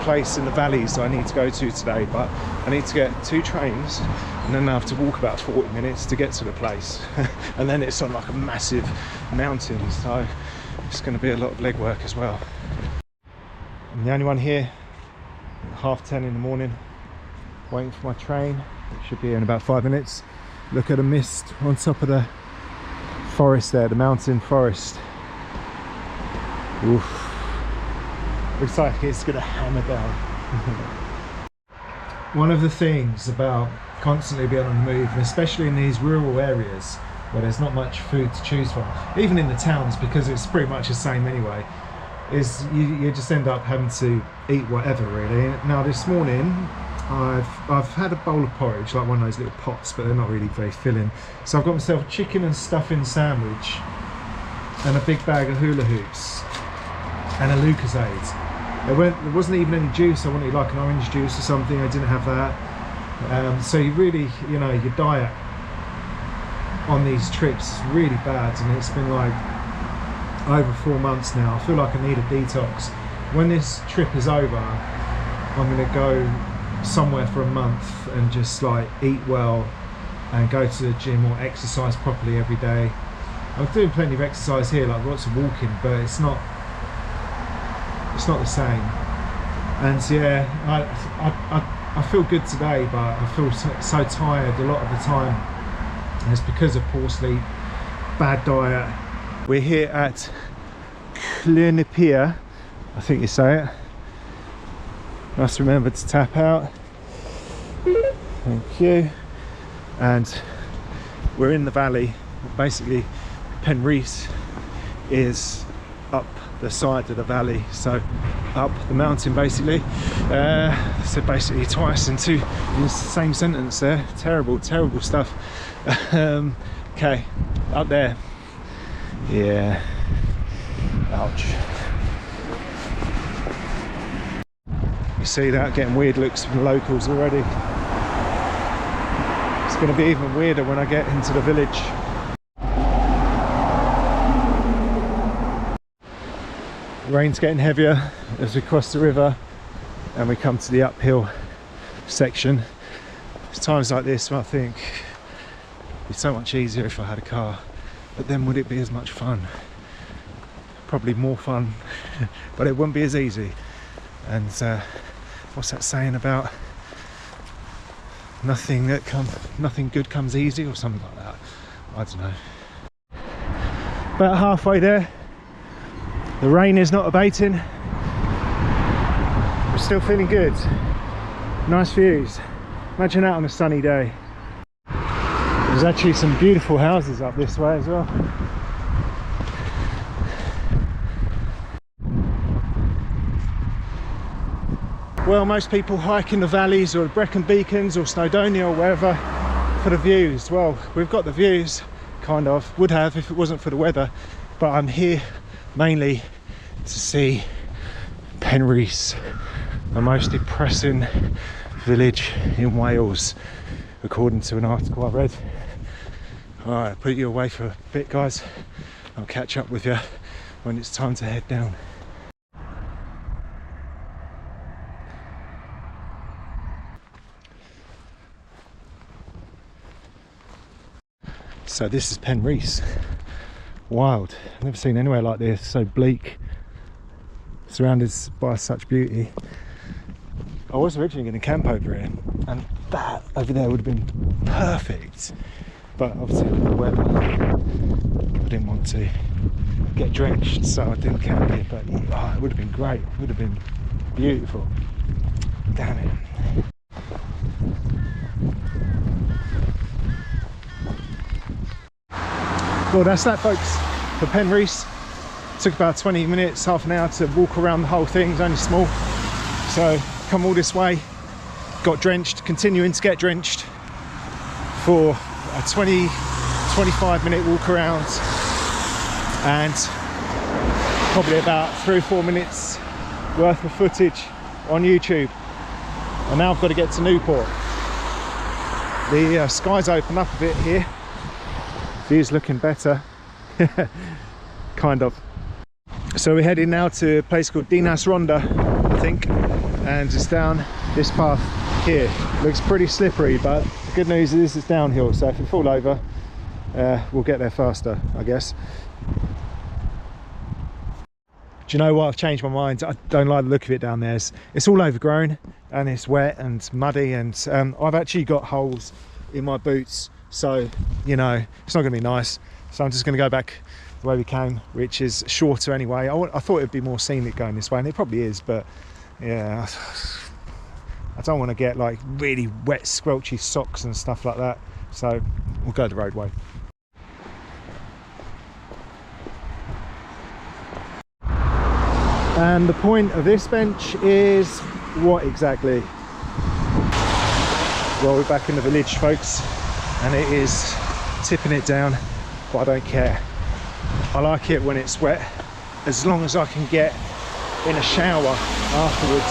place in the valleys I need to go to today, but I need to get 2 trains, and then I have to walk about 40 minutes to get to the place. And then it's on like a massive mountain, so it's going to be a lot of legwork as well. I'm the only one here at 10:30 in the morning, waiting for my train. It should be in about 5 minutes. Look at the mist on top of the forest there, the mountain forest. Oof. Looks like it's gonna hammer down. One of the things about constantly being on the move, and especially in these rural areas where there's not much food to choose from, even in the towns, because it's pretty much the same anyway, is you just end up having to eat whatever really. Now this morning I've had a bowl of porridge, like one of those little pots, but they're not really very filling. So I've got myself a chicken and stuffing sandwich and a big bag of hula hoops and a Lucozade. There wasn't even any juice. I wanted like an orange juice or something. I didn't have that. So you really, you know, your diet on these trips is really bad, and it's been like over 4 months now. I feel like I need a detox. When this trip is over, I'm gonna go somewhere for a month and just like eat well and go to the gym or exercise properly every day. I'm doing plenty of exercise here, like lots of walking, but it's not the same. And yeah, I feel good today, but I feel so tired a lot of the time, and it's because of poor sleep, bad diet. We're here at Caernarfon, I think you say it. Must remember to tap out. Thank you. And we're in the valley. Basically Penrhiwceiber is up the side of the valley, so up the mountain basically. So basically twice in the same sentence there. Terrible stuff. Okay, up there. Yeah, ouch. You see that getting weird looks from the locals already. It's going to be even weirder when I get into the village. The rain's getting heavier as we cross the river and we come to the uphill section. It's times like this where I think it'd be so much easier if I had a car, but then would it be as much fun? Probably more fun, but it wouldn't be as easy. And what's that saying about nothing good comes easy, or something like that? I don't know. About halfway there. The rain is not abating. We're still feeling good. Nice views. Imagine that on a sunny day. There's actually some beautiful houses up this way as well. Well, most people hike in the valleys or the Brecon Beacons or Snowdonia or wherever for the views. Well, we've got the views, kind of. Would have if it wasn't for the weather. But I'm here mainly to see Penrhiwceiber, the most depressing village in Wales, according to an article I read. Alright, I'll put you away for a bit, guys. I'll catch up with you when it's time to head down. So this is Penrhiwceiber. Wild. I've never seen anywhere like this, so bleak, surrounded by such beauty. I was originally going to camp over here, and that over there would have been perfect, but obviously with the weather I didn't want to get drenched, so I didn't camp here. But oh, it would have been great, it would have been beautiful. Damn it. Well, that's that, folks, for Penrhiwceiber. Took about 20 minutes, half an hour to walk around the whole thing. It's only small, so come all this way, got drenched, continuing to get drenched for a 20-25 minute walk around, and probably about 3 or 4 minutes worth of footage on YouTube. And now I've got to get to Newport. The sky's opened up a bit here. View's looking better. Kind of. So we're heading now to a place called Dinas Ronda, I think, and it's down this path here. Looks pretty slippery, but the good news is it's downhill, so if we fall over, we'll get there faster, I guess. Do you know what? I've changed my mind. I don't like the look of it down there. It's all overgrown and it's wet and muddy, and I've actually got holes in my boots, so you know it's not going to be nice. So I'm just going to go back the way we came, which is shorter anyway. I thought it'd be more scenic going this way, and it probably is, but yeah, I don't want to get like really wet squelchy socks and stuff like that, so we'll go the roadway. And the point of this bench is what exactly? Well, we're back in the village, folks, and it is tipping it down, but I don't care. I like it when it's wet, as long as I can get in a shower afterwards.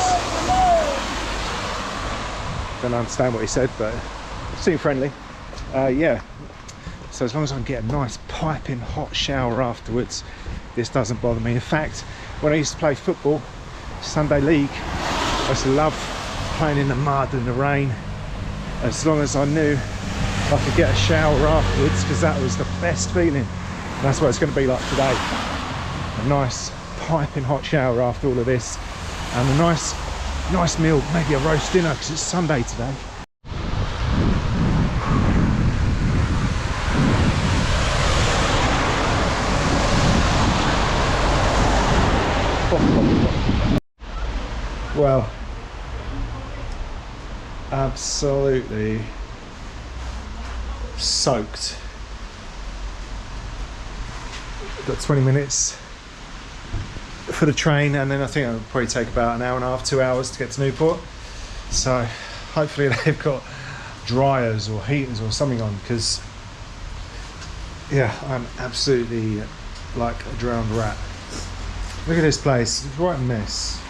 Don't understand what he said, but seemed friendly. Yeah, so as long as I can get a nice piping hot shower afterwards, this doesn't bother me. In fact, when I used to play football, Sunday league, I used to love playing in the mud and the rain, as long as I knew I could get a shower afterwards, because that was the best feeling. And that's what it's going to be like today. A nice piping hot shower after all of this, and a nice meal, maybe a roast dinner, because it's Sunday today. Well, absolutely soaked. Got 20 minutes for the train, and then I think it'll probably take about an hour and a half, 2 hours to get to Newport. So hopefully they've got dryers or heaters or something on, because yeah, I'm absolutely like a drowned rat. Look at this place, it's right a mess.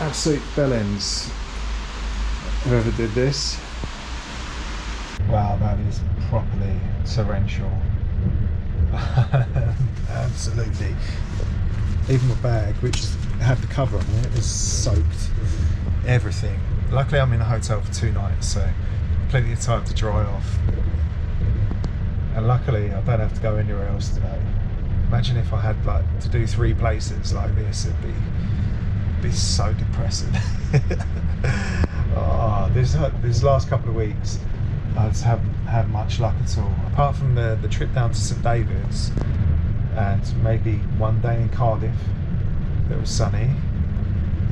Absolute bellends, whoever did this. Wow, that is properly torrential. Absolutely. Even my bag, which had the cover on it, is soaked. Everything. Luckily I'm in a hotel for 2 nights, so plenty of time to dry off. And luckily I don't have to go anywhere else today. Imagine if I had like to do 3 places like this, it'd be so depressing. Oh, this last couple of weeks I just haven't had much luck at all, apart from the trip down to St David's and maybe one day in Cardiff that was sunny.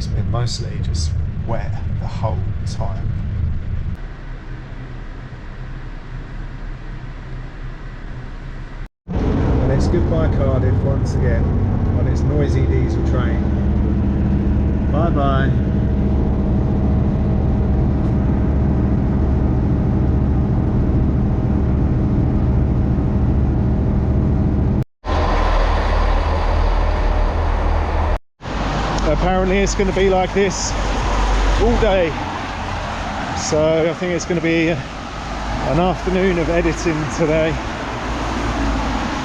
It's been mostly just wet the whole time. And it's goodbye Cardiff once again on its noisy diesel train. Bye bye. Apparently it's going to be like this all day, so I think it's going to be an afternoon of editing today.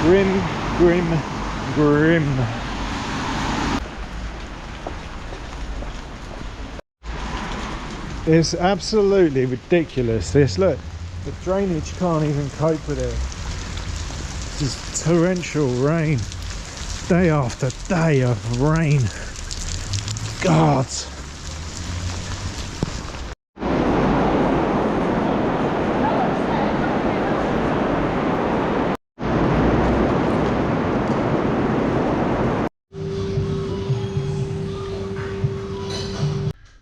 Grim, grim, grim. It's absolutely ridiculous this. Look, the drainage can't even cope with it. This is torrential rain, day after day of rain. God.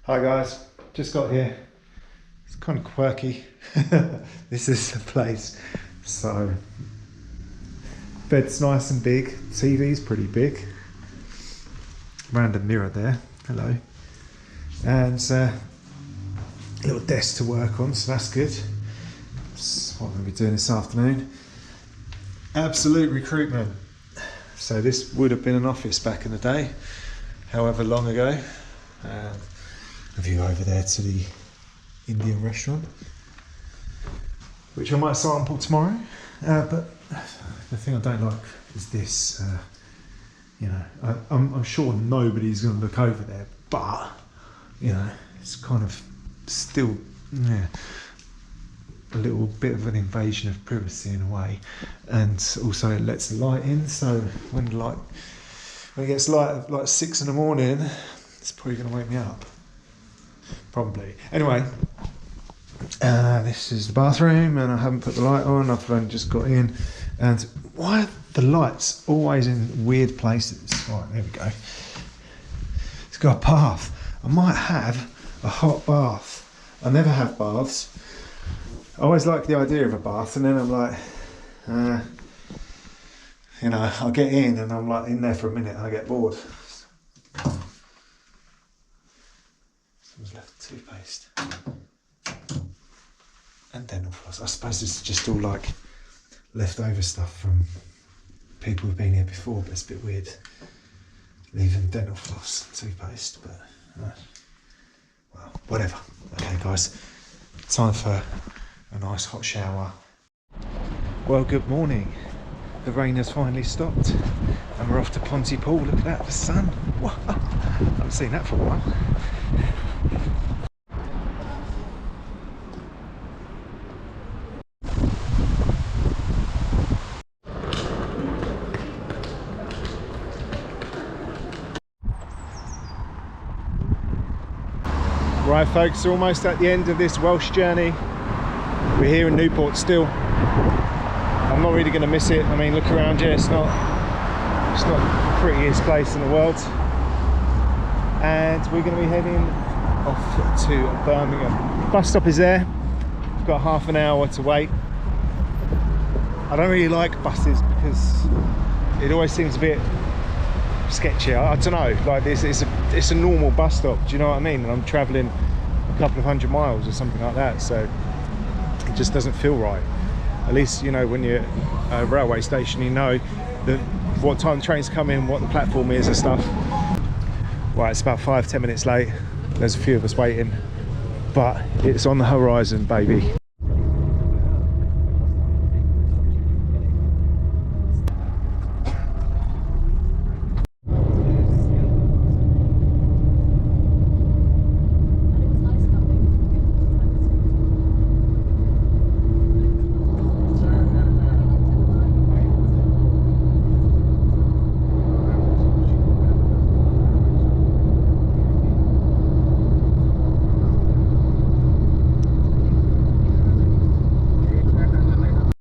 Hi guys, just got here. It's kind of quirky. This is the place. So, bed's nice and big. TV's pretty big. Random mirror there. Hello. And a little desk to work on, so that's good. That's what I'm going to be doing this afternoon. Absolute recruitment. So this would have been an office back in the day, however long ago. A view over there to the Indian restaurant, which I might sample tomorrow. But the thing I don't like is this. You know, I'm sure nobody's going to look over there, but you know, it's kind of still, yeah, a little bit of an invasion of privacy in a way, and also it lets the light in. So when it gets light at like 6 in the morning, it's probably going to wake me up. Probably. Anyway, this is the bathroom, and I haven't put the light on. I've only just got in, and why are the lights always in weird places? Right, there we go. It's got a bath. I might have a hot bath. I never have baths. I always like the idea of a bath, and then I'm like, you know, I'll get in and I'm like in there for a minute and I get bored. Someone's left toothpaste and dental floss. I suppose this is just all like leftover stuff from people who've been here before, but it's a bit weird leaving dental floss and toothpaste, but well, whatever. Okay guys, time for a nice hot shower. Well, good morning. The rain has finally stopped and we're off to Pontypool. Look at that, the sun. Wow. I haven't seen that for a while. Right folks, we're almost at the end of this Welsh journey. We're here in Newport still. I'm not really going to miss it. I mean, look around here, it's not the prettiest place in the world. And we're going to be heading off to Birmingham. Bus stop is there. We've got half an hour to wait. I don't really like buses because it always seems a bit sketchy. I don't know, like this, it's a normal bus stop, do you know what I mean? And I'm travelling a couple of 100 miles or something like that, so it just doesn't feel right. At least, you know, when you're at a railway station, you know that what time the trains come in, what the platform is and stuff. Right, it's about 5-10 minutes late. There's a few of us waiting, but it's on the horizon, baby.